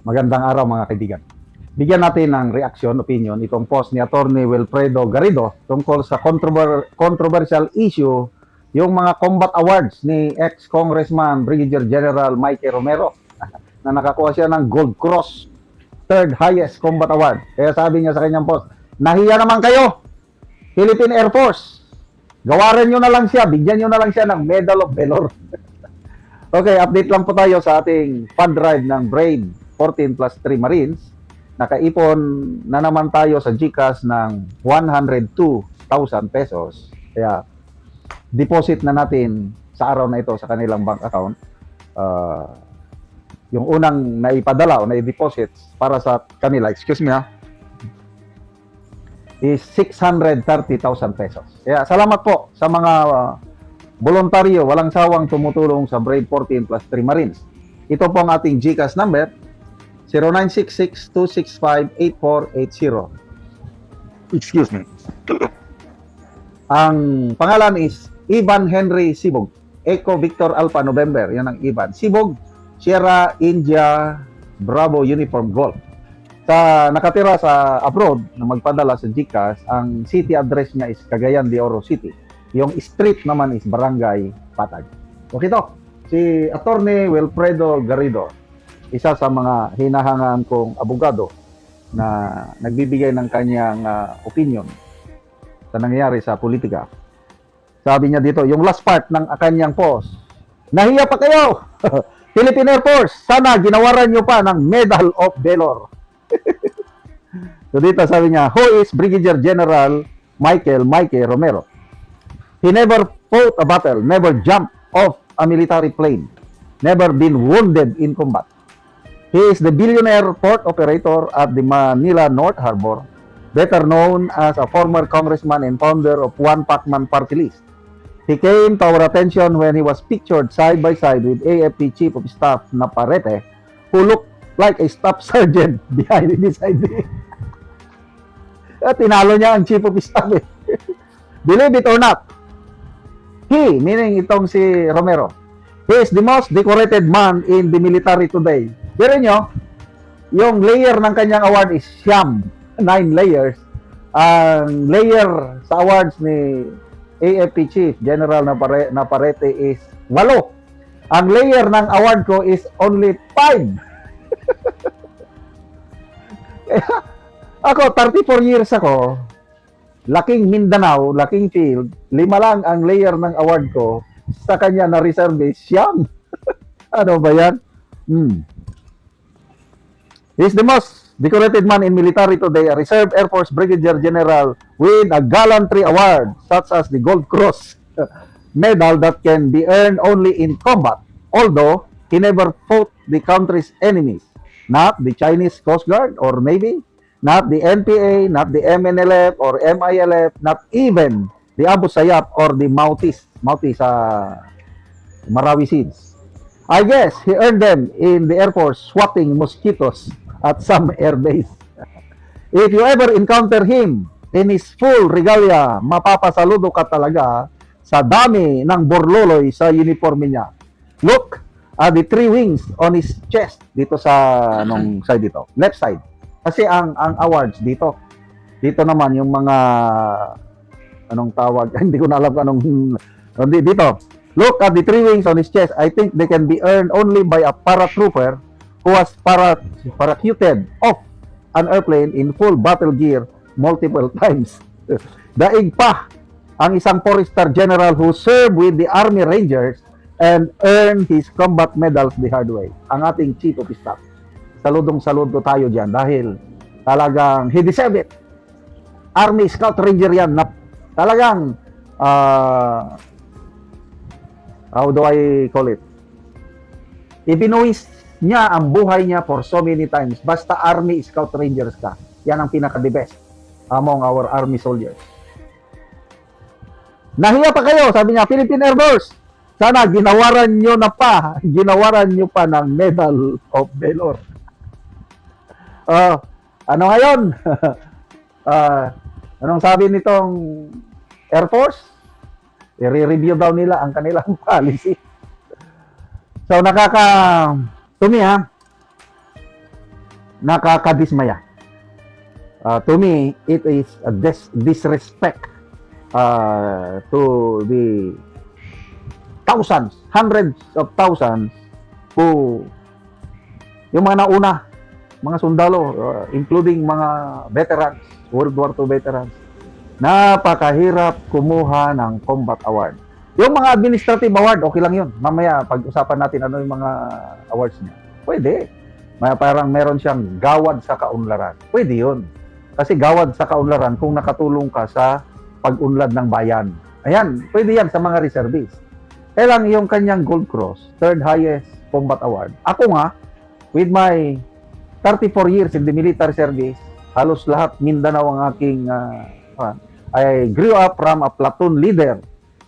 Magandang araw mga kaibigan. Bigyan natin ng reaction, opinion, itong post ni Attorney Wilfredo Garrido tungkol sa controversial issue, yung mga combat awards ni ex-Congressman Brigadier General Mike Romero na nakakuha siya ng Gold Cross, third highest combat award. Kaya sabi niya sa kanyang post, nahiya naman kayo, Philippine Air Force. Gawaran nyo na lang siya, bigyan nyo na lang siya ng Medal of Valor. Okay, update lang po tayo sa ating fund drive ng Brave 14 plus 3 Marines. Nakaipon na naman tayo sa GCash ng 102,000 pesos. Kaya, deposit na natin sa araw na ito sa kanilang bank account. Yung unang naipadala o nai-deposit para sa kanila, excuse me is 630,000 pesos. Kaya, salamat po sa mga voluntaryo, walang sawang tumutulong sa Brave 14 plus 3 Marines. Ito po ang ating GCash number, 0966-265-8480. Excuse me. Ang pangalan is Ivan Henry Sibog. Echo Victor Alpha November, yan ang Ivan. Sibog, Sierra India Bravo Uniform Golf. Sa nakatira sa abroad na magpadala sa GCash, ang city address niya is Cagayan de Oro City. Yung street naman is Barangay Patag. Okay to, si Attorney Wilfredo Garrido, isa sa mga hinahangaan kong abogado na nagbibigay ng kanyang opinion sa nangyayari sa politika. Sabi niya dito, yung last part ng kanyang post, nahiya pa kayo! Philippine Air Force, sana ginawaran nyo pa ng Medal of Valor. So dito sabi niya, who is Brigadier General Mike Romero? He never fought a battle, never jumped off a military plane, never been wounded in combat. He is the billionaire port operator at the Manila North Harbor, better known as a former congressman and founder of One Pacman Party List. He came to our attention when he was pictured side by side with AFP Chief of Staff Naparrete, who looked like a staff sergeant behind his ID. At tinalo niya ang Chief of Staff eh. Believe it or not, he, meaning itong si Romero, he is the most decorated man in the military today. Pero nyo, yung layer ng kanyang award is siyam, 9 layers. Ang layer sa awards ni AFP Chief General Naparrete is 8. Ang layer ng award ko is only 5. Ako, 34 years ako, laking Mindanao, laking field, 5 lang ang layer ng award ko, sa kanya na reserve is siyam. Ano ba yan? He's the most decorated man in military today, a Reserve Air Force Brigadier General with a gallantry award such as the Gold Cross medal that can be earned only in combat, although he never fought the country's enemies, not the Chinese Coast Guard or Navy, not the NPA, not the MNLF or MILF, not even the Abu Sayyaf or the Mautis sa Marawi Seeds. I guess he earned them in the Air Force swatting mosquitoes at some airbase. If you ever encounter him in his full regalia, mapapasaludo ka talaga sa dami ng borloloy sa uniforme niya. Look at the 3 wings on his chest dito sa anong side dito, left side. Kasi ang awards dito naman yung mga anong tawag, hindi ko na alam anong dito. Look at the 3 wings on his chest. I think they can be earned only by a paratrooper who was parachuted off an airplane in full battle gear multiple times. Daig pa ang isang 4-star general who served with the Army Rangers and earned his combat medals the hard way. Ang ating Chief of Staff. Saludong-saludo tayo dyan dahil talagang he deserved it. Army Scout Ranger yan na talagang how do I call it? Ibinuwis niya ang buhay niya for so many times. Basta Army Scout Rangers ka, yan ang pinaka-the best among our Army soldiers. Nahiya pa kayo, sabi niya, Philippine Air Force. Sana ginawaran nyo pa ng Medal of Valor. Ano ngayon? Anong sabi nitong Air Force? I-review daw nila ang kanilang policy. So, tumi nakakadismaya. To me, it is a disrespect to the thousands, hundreds of thousands who, yung mga nauna, mga sundalo, including mga veterans, World War II veterans, napakahirap kumuha ng combat award. Yung mga administrative award, okay lang yun. Mamaya, pag-usapan natin ano yung mga awards niya. Pwede. Parang meron siyang gawad sa kaunlaran. Pwede yun. Kasi gawad sa kaunlaran kung nakatulong ka sa pag-unlad ng bayan. Ayan, pwede yan sa mga reservists. Kaya lang yung kanyang Gold Cross, third highest combat award. Ako nga, with my 34 years in the military service, halos lahat Mindanao ang aking I grew up from a platoon leader,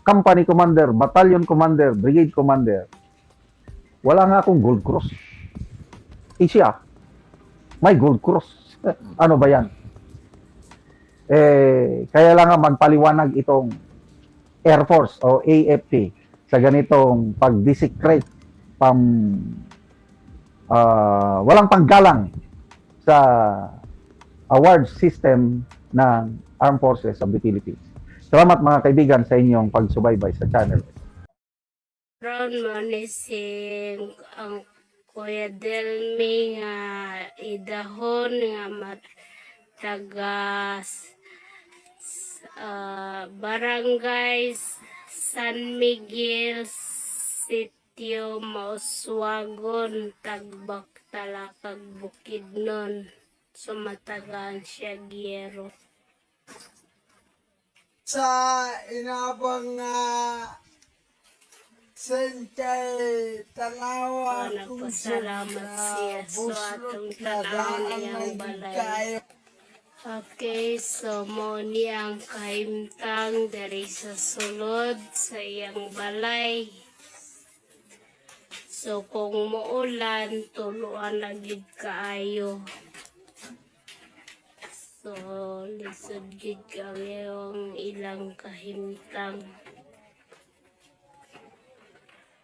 company commander, battalion commander, brigade commander. Wala nga akong Gold Cross. Siya, may Gold Cross. Ano ba yan? Kaya lang nga magpaliwanag itong Air Force o AFP sa ganitong pag-desecrate walang panggalang sa award system ng Armed Forces of the Philippines. Salamat mga kaibigan sa inyong pagsubaybay sa channel. Ron manising ang Kuya Delmi nga idahon nga matagas barangay San Miguel Sitio Mauswagon Tagbak Talakag Bukidnon sumatagaan siya Giero sa inabang sentay tanawa kung nagpasalamat siya sa atong tanaw niyang balay. Okay, so mo niyang kahimtang dari sa sulod sa iyang balay. So kung muulan, tuluan na gid kaayo. So lisod gid kami ang ilang kahimtang.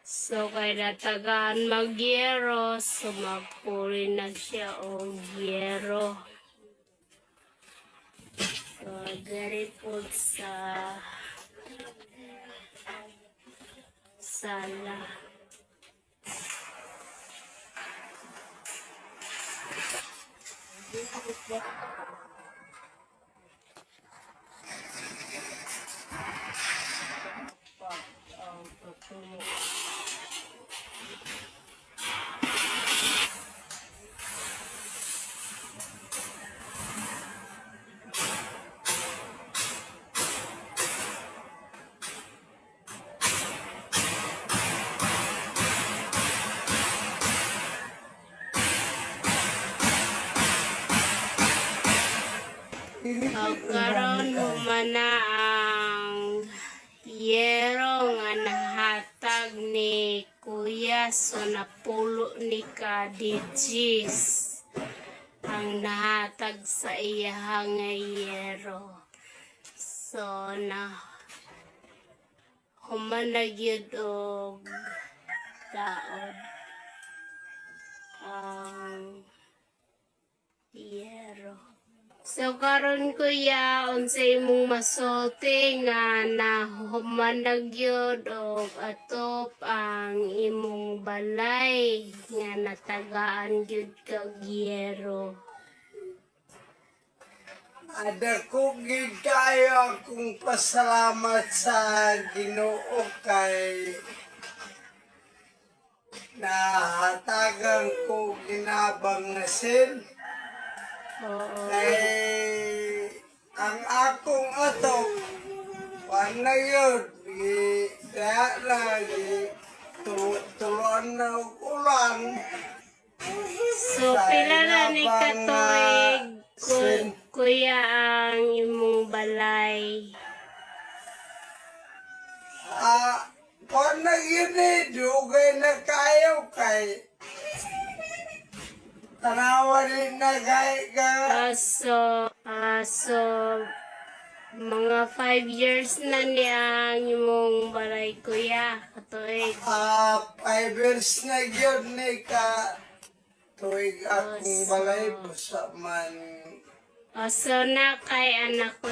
So kay natagaan magyero, so magpuri na siya o gyero. So very po sa sala. Karon humana ang yero nga nahatag ni Kuya so napulo ni Kadijis ang nahatag sa iyang yero. So na humana gyud og taon ang yero. So karon Kuya, unsay imong masulti nga nahumanag yun o atop ang imong balay nga natagaan yun kag yero. ada ko gid kayo akong pasalamat sa Ginoo kay nahatagan ko ginabang nasin. Kay ang akong ato na yun kaya na tuluan na ulan. So pila na ni katuig Kuya ang imong balay? Na yun dugay na kayo kay tanawa rin na kay ka. So mga 5 years na niya ang imong balay Kuya katuig. 5 years na yun ni ka tuig akong balay basta man O, so na kay anak ko